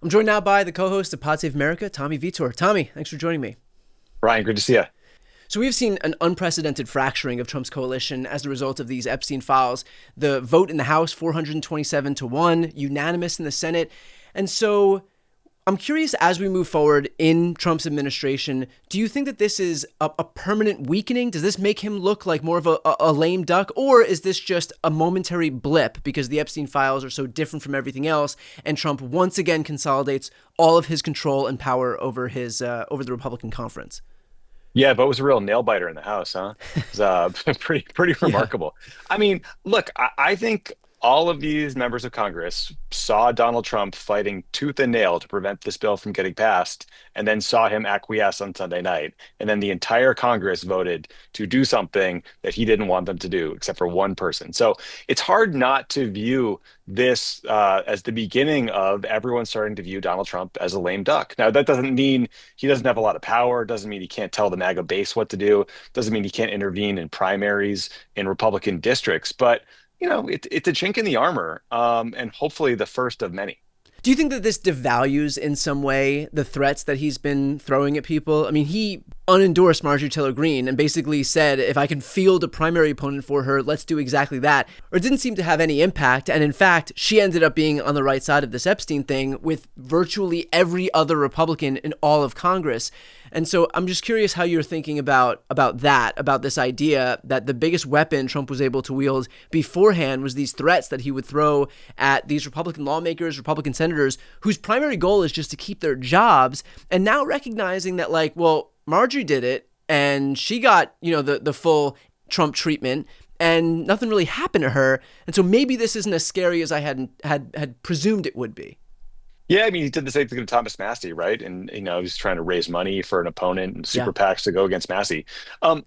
I'm joined now by the co-host of Pod Save America, Tommy Vitor. Tommy, thanks for joining me. Brian, good to see you. So we've seen an unprecedented fracturing of Trump's coalition as a result of these Epstein files. The vote in the House, 427 to 1, unanimous in the Senate. And so I'm curious, as we move forward in Trump's administration, do you think that this is a permanent weakening? Does this make him look like more of a lame duck? Or is this just a momentary blip because the Epstein files are so different from everything else and Trump once again consolidates all of his control and power over over the Republican conference? Yeah, but it was a real nail biter in the House, huh? It's pretty Yeah. remarkable. I mean, look, I think all of these members of Congress saw Donald Trump fighting tooth and nail to prevent this bill from getting passed, and then saw him acquiesce on Sunday night. And then the entire Congress voted to do something that he didn't want them to do, except for one person. So it's hard not to view this as the beginning of everyone starting to view Donald Trump as a lame duck. Now, that doesn't mean he doesn't have a lot of power, doesn't mean he can't tell the MAGA base what to do, doesn't mean he can't intervene in primaries in Republican districts, but it's a chink in the armor, and hopefully the first of many. Do you think that this devalues in some way the threats that he's been throwing at people? I mean, he unendorsed Marjorie Taylor Greene and basically said, if I can field a primary opponent for her, let's do exactly that. Or it didn't seem to have any impact. And in fact, she ended up being on the right side of this Epstein thing with virtually every other Republican in all of Congress. And so I'm just curious how you're thinking about this idea that the biggest weapon Trump was able to wield beforehand was these threats that he would throw at these Republican lawmakers, Republican senators, whose primary goal is just to keep their jobs. And now recognizing that, like, well, Marjorie did it and she got, the full Trump treatment and nothing really happened to her. And so maybe this isn't as scary as I had presumed it would be. Yeah, I mean, he did the same thing to Thomas Massey, right? And he's trying to raise money for an opponent and Yeah. super PACs to go against Massey. Um,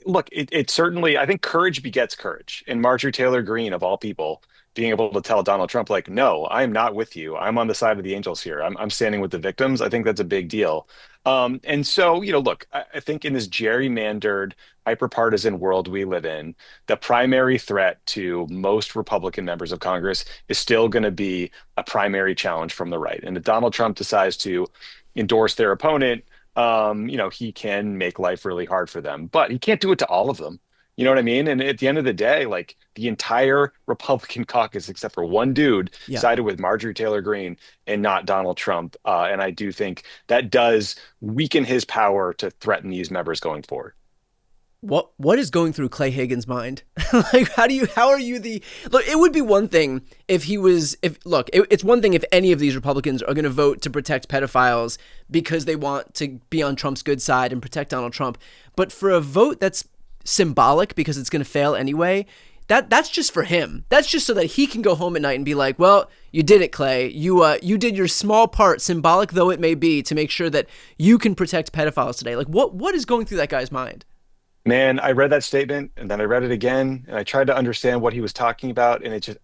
Look, it certainly, I think courage begets courage. And Marjorie Taylor Greene, of all people, being able to tell Donald Trump, like, no, I am not with you. I'm on the side of the angels here. I'm standing with the victims. I think that's a big deal. And so, look, I think in this gerrymandered, hyperpartisan world we live in, the primary threat to most Republican members of Congress is still going to be a primary challenge from the right. And if Donald Trump decides to endorse their opponent, he can make life really hard for them, but he can't do it to all of them. You know what I mean? And at the end of the day, like the entire Republican caucus, except for one dude, Yeah. sided with Marjorie Taylor Greene and not Donald Trump. And I do think that does weaken his power to threaten these members going forward. What is going through Clay Higgins' mind? Like, how are you look, it would be one thing if he was, it's one thing if any of these Republicans are going to vote to protect pedophiles because they want to be on Trump's good side and protect Donald Trump. But for a vote that's symbolic because it's going to fail anyway, that's just for him. That's just so that he can go home at night and be like, well, you did it, Clay. You did your small part, symbolic though it may be, to make sure that you can protect pedophiles today. Like, what is going through that guy's mind? Man, I read that statement and then I read it again and I tried to understand what he was talking about. And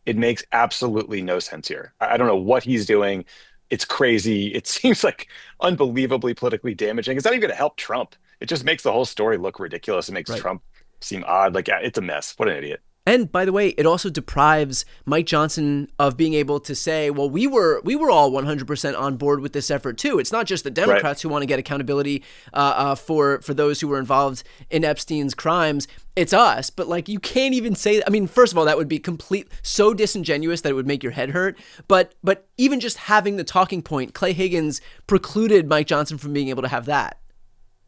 it makes absolutely no sense here. I don't know what he's doing. It's crazy. It seems like unbelievably politically damaging. It's not even going to help Trump. It just makes the whole story look ridiculous. It makes Right. Trump seem odd. Like, yeah, it's a mess. What an idiot. And by the way, it also deprives Mike Johnson of being able to say, well, we were all 100% on board with this effort too. It's not just the Right. Democrats who want to get accountability for those who were involved in Epstein's crimes. It's us. But like, you can't even say, I mean, first of all, that would be so disingenuous that it would make your head hurt. But even just having the talking point, Clay Higgins precluded Mike Johnson from being able to have that.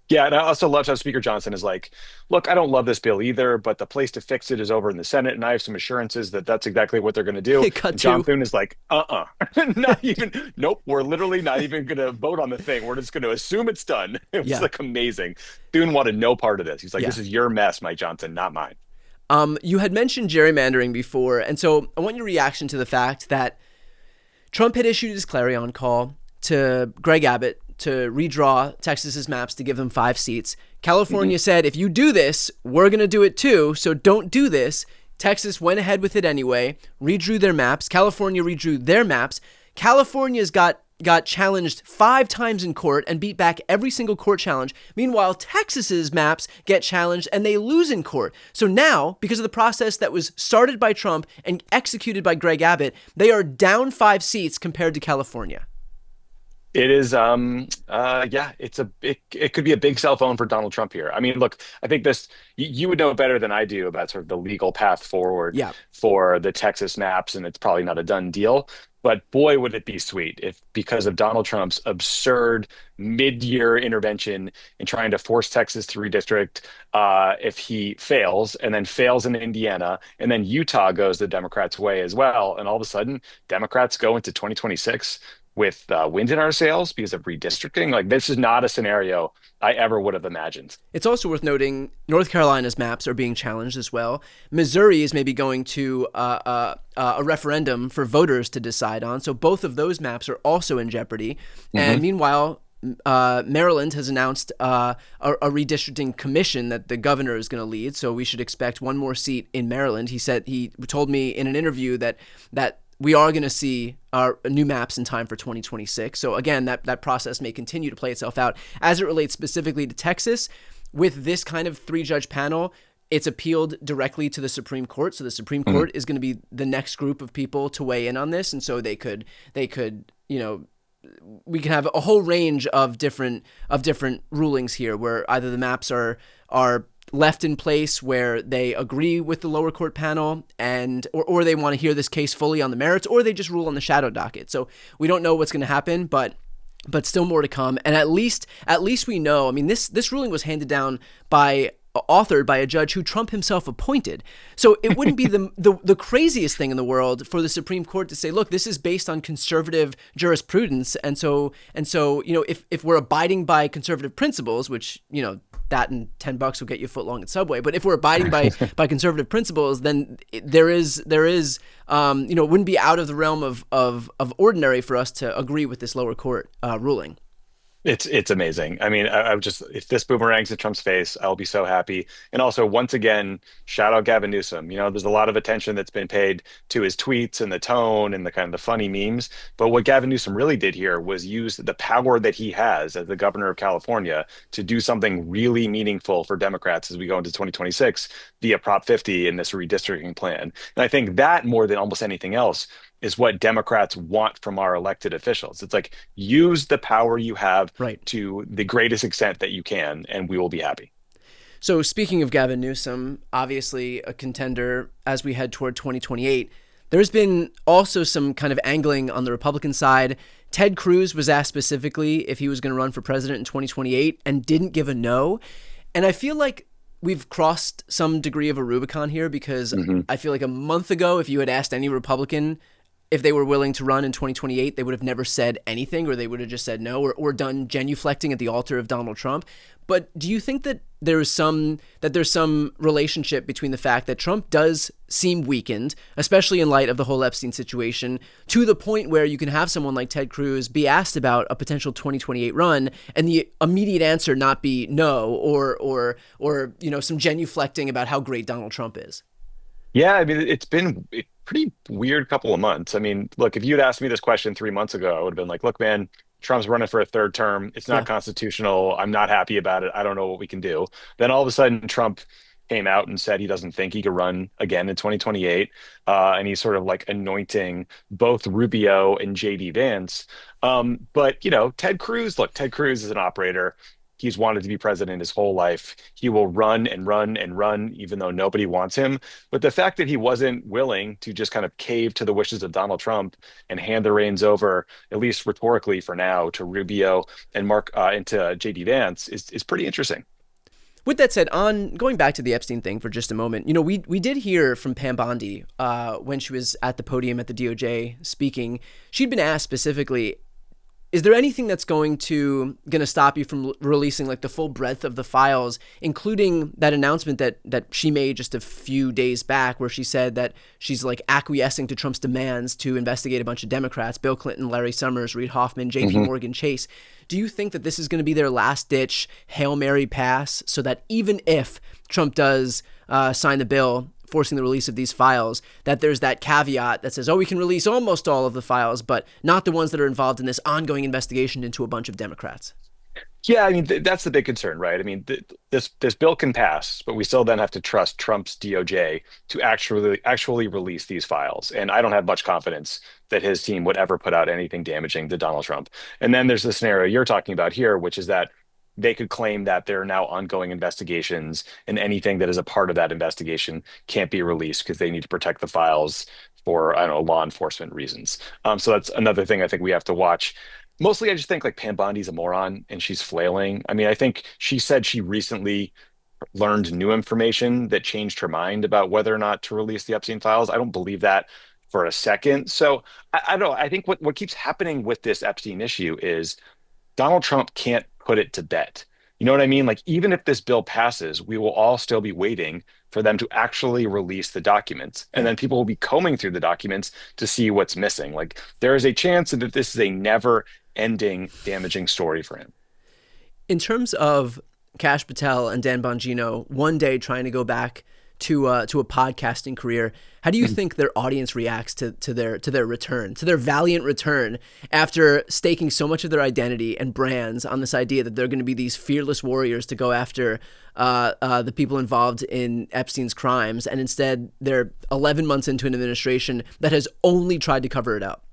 Yeah, and I also love how Speaker Johnson is like, look, I don't love this bill either, but the place to fix it is over in the Senate, and I have some assurances that that's exactly what they're going to do. Cut And John to. Thune is like, not even, nope, we're literally not even going to vote on the thing. We're just going to assume it's done. It was Yeah. like amazing. Thune wanted no part of this. He's like, Yeah. this is your mess, Mike Johnson, not mine. You had mentioned gerrymandering before, and so I want your reaction to the fact that Trump had issued his clarion call to Greg Abbott to redraw Texas's maps to give them 5 seats. California said, if you do this, we're going to do it too, so don't do this. Texas went ahead with it anyway, redrew their maps. California redrew their maps. California's got got challenged 5 times in court and beat back every single court challenge. Meanwhile, Texas's maps get challenged and they lose in court. So now, because of the process that was started by Trump and executed by Greg Abbott, they are down 5 seats compared to California. It is, yeah, it could be a big cell phone for Donald Trump here. I mean, look, I think this, you would know better than I do about sort of the legal path forward Yeah. for the Texas maps, and it's probably not a done deal. But boy, would it be sweet if, because of Donald Trump's absurd mid-year intervention in trying to force Texas to redistrict, if he fails and then fails in Indiana, and then Utah goes the Democrats' way as well, and all of a sudden Democrats go into 2026 with wind in our sails because of redistricting. Like, this is not a scenario I ever would have imagined. It's also worth noting North Carolina's maps are being challenged as well. Missouri is maybe going to a referendum for voters to decide on. So both of those maps are also in jeopardy. And meanwhile, Maryland has announced a redistricting commission that the governor is going to lead. So we should expect one more seat in Maryland. He told me in an interview that we are going to see our new maps in time for 2026. So again, that process may continue to play itself out. As it relates specifically to Texas, with this kind of 3-judge panel, it's appealed directly to the Supreme Court. So the Supreme Court is going to be the next group of people to weigh in on this. And so they could, we can have a whole range of different rulings here, where either the maps are left in place where they agree with the lower court panel or they want to hear this case fully on the merits, or they just rule on the shadow docket. So we don't know what's going to happen, but still more to come. And at least we know, I mean, this ruling was handed down authored by a judge who Trump himself appointed. So it wouldn't be the craziest thing in the world for the Supreme Court to say, look, this is based on conservative jurisprudence. And so, if we're abiding by conservative principles, which, that and $10 will get you a foot long at Subway. But if we're abiding by conservative principles, then there is it wouldn't be out of the realm of ordinary for us to agree with this lower court ruling. It's amazing. I mean, I just, if this boomerangs in Trump's face, I'll be so happy. And also, once again, shout out Gavin Newsom. There's a lot of attention that's been paid to his tweets and the tone and the kind of the funny memes. But what Gavin Newsom really did here was use the power that he has as the governor of California to do something really meaningful for Democrats as we go into 2026 via Prop 50 in this redistricting plan. And I think that, more than almost anything else, is what Democrats want from our elected officials. It's like, use the power you have to the greatest extent that you can, and we will be happy. So speaking of Gavin Newsom, obviously a contender as we head toward 2028, there's been also some kind of angling on the Republican side. Ted Cruz was asked specifically if he was going to run for president in 2028 and didn't give a no. And I feel like we've crossed some degree of a Rubicon here, because I feel like a month ago, if you had asked any Republican if they were willing to run in 2028, they would have never said anything, or they would have just said no, or done genuflecting at the altar of Donald Trump. But do you think that there's some relationship between the fact that Trump does seem weakened, especially in light of the whole Epstein situation, to the point where you can have someone like Ted Cruz be asked about a potential 2028 run, and the immediate answer not be no, or some genuflecting about how great Donald Trump is? Yeah, I mean, it's been a pretty weird couple of months. I mean, look, if you'd asked me this question 3 months ago, I would have been like, look, man, Trump's running for a third term. It's not constitutional. I'm not happy about it. I don't know what we can do. Then all of a sudden, Trump came out and said he doesn't think he could run again in 2028. And he's sort of like anointing both Rubio and JD Vance. But, Ted Cruz is an operator. He's wanted to be president his whole life. He will run and run and run, even though nobody wants him. But the fact that he wasn't willing to just kind of cave to the wishes of Donald Trump and hand the reins over, at least rhetorically for now, to Rubio and to JD Vance is pretty interesting. With that said, on going back to the Epstein thing for just a moment, we did hear from Pam Bondi when she was at the podium at the DOJ speaking. She'd been asked specifically, is there anything that's going to stop you from releasing like the full breadth of the files, including that announcement that she made just a few days back, where she said that she's like acquiescing to Trump's demands to investigate a bunch of Democrats, Bill Clinton, Larry Summers, Reid Hoffman, JP Morgan Chase. Do you think that this is going to be their last ditch Hail Mary pass, so that even if Trump does sign the bill forcing the release of these files, that there's that caveat that says, oh, we can release almost all of the files, but not the ones that are involved in this ongoing investigation into a bunch of Democrats. Yeah, I mean that's the big concern, right? I mean this bill can pass, but we still then have to trust Trump's DOJ to actually release these files. And I don't have much confidence that his team would ever put out anything damaging to Donald Trump. And then there's the scenario you're talking about here, which is that they could claim that there are now ongoing investigations and anything that is a part of that investigation can't be released because they need to protect the files for, I don't know, law enforcement reasons. So that's another thing I think we have to watch. Mostly, I just think like Pam Bondi's a moron and she's flailing. I mean, I think she said she recently learned new information that changed her mind about whether or not to release the Epstein files. I don't believe that for a second. So I don't know. I think what keeps happening with this Epstein issue is Donald Trump can't put it to bed. You know what I mean? Like, even if this bill passes, we will all still be waiting for them to actually release the documents. And then people will be combing through the documents to see what's missing. Like, there is a chance that this is a never ending damaging story for him. In terms of Kash Patel and Dan Bongino one day trying to go back to a podcasting career, how do you think their audience reacts to their return, to their valiant return after staking so much of their identity and brands on this idea that they're going to be these fearless warriors to go after the people involved in Epstein's crimes, and instead they're 11 months into an administration that has only tried to cover it up?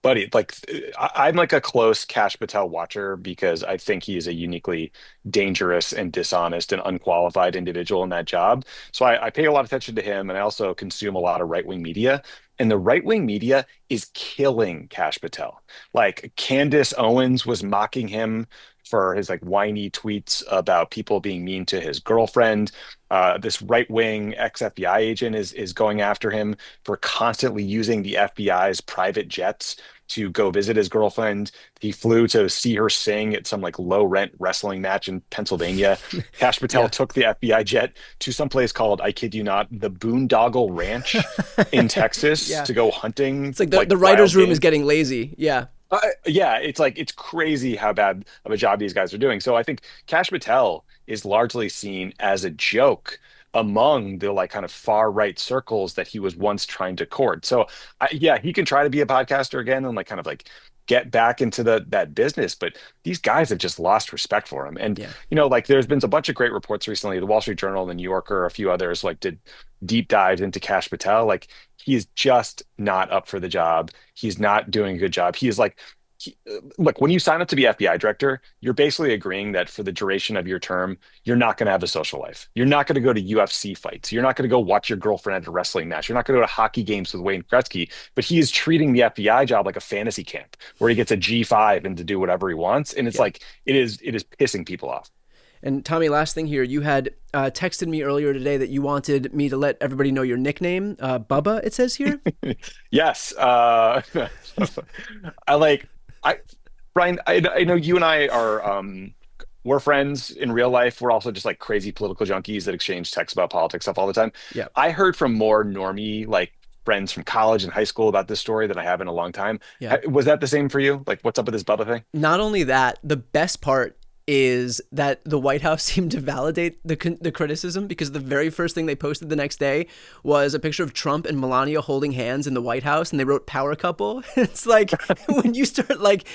Buddy, like I'm like a close Kash Patel watcher because I think he is a uniquely dangerous and dishonest and unqualified individual in that job. So I pay a lot of attention to him, and I also consume a lot of right-wing media. And the right-wing media is killing Kash Patel. Like Candace Owens was mocking him for his like whiny tweets about people being mean to his girlfriend. This right-wing ex-FBI agent is going after him for constantly using the FBI's private jets to go visit his girlfriend. He flew to see her sing at some like low-rent wrestling match in Pennsylvania. Kash Patel Yeah. took the FBI jet to some place called, I kid you not, the Boondoggle Ranch in Texas Yeah. to go hunting. It's like the writer's wild room is game. getting lazy. Yeah. Yeah, it's like it's crazy how bad of a job these guys are doing. So I think Kash Patel is largely seen as a joke among the like kind of far right circles that he was once trying to court. So yeah, he can try to be a podcaster again and like kind of like get back into that business, but these guys have just lost respect for him. And Yeah. like there's been a bunch of great reports recently. The Wall Street Journal, the New Yorker, a few others like did deep dives into Kash Patel. Like he is just not up for the job. He's not doing a good job. He is like look, when you sign up to be FBI director, you're basically agreeing that for the duration of your term, you're not going to have a social life. You're not going to go to UFC fights. You're not going to go watch your girlfriend at a wrestling match. You're not going to go to hockey games with Wayne Gretzky. But he is treating the FBI job like a fantasy camp where he gets a G5 and to do whatever he wants. And it's Yeah. like it is pissing people off. And Tommy, last thing here, you had texted me earlier today that you wanted me to let everybody know your nickname, Bubba, it says here. Yes. I like I Brian, I know you and I are we're friends in real life. We're also just like crazy political junkies that exchange texts about politics stuff all the time. Yeah. I heard from more normie like friends from college and high school about this story than I have in a long time. Yeah. Was that the same for you? Like, what's up with this Bubba thing? Not only that, the best part is that the White House seemed to validate the criticism, because the very first thing they posted the next day was a picture of Trump and Melania holding hands in the White House, and they wrote "power couple." It's like when you start like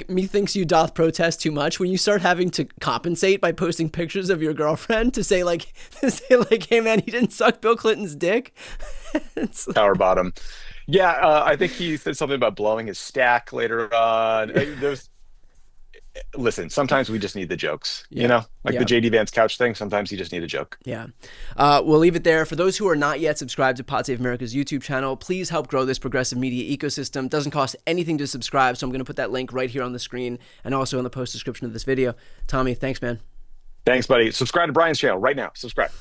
methinks you doth protest too much. When you start having to compensate by posting pictures of your girlfriend to say like hey man, he didn't suck Bill Clinton's dick. It's like, Power bottom. Yeah, I think he said something about blowing his stack later on. Listen, sometimes we just need the jokes, Yeah. like Yeah. the JD Vance couch thing. Sometimes you just need a joke. Yeah. We'll leave it there. For those who are not yet subscribed to Pod Save America's YouTube channel, please help grow this progressive media ecosystem. It doesn't cost anything to subscribe, so I'm going to put that link right here on the screen and also in the post description of this video. Tommy, thanks, man. Thanks, buddy. Subscribe to Brian's channel right now. Subscribe.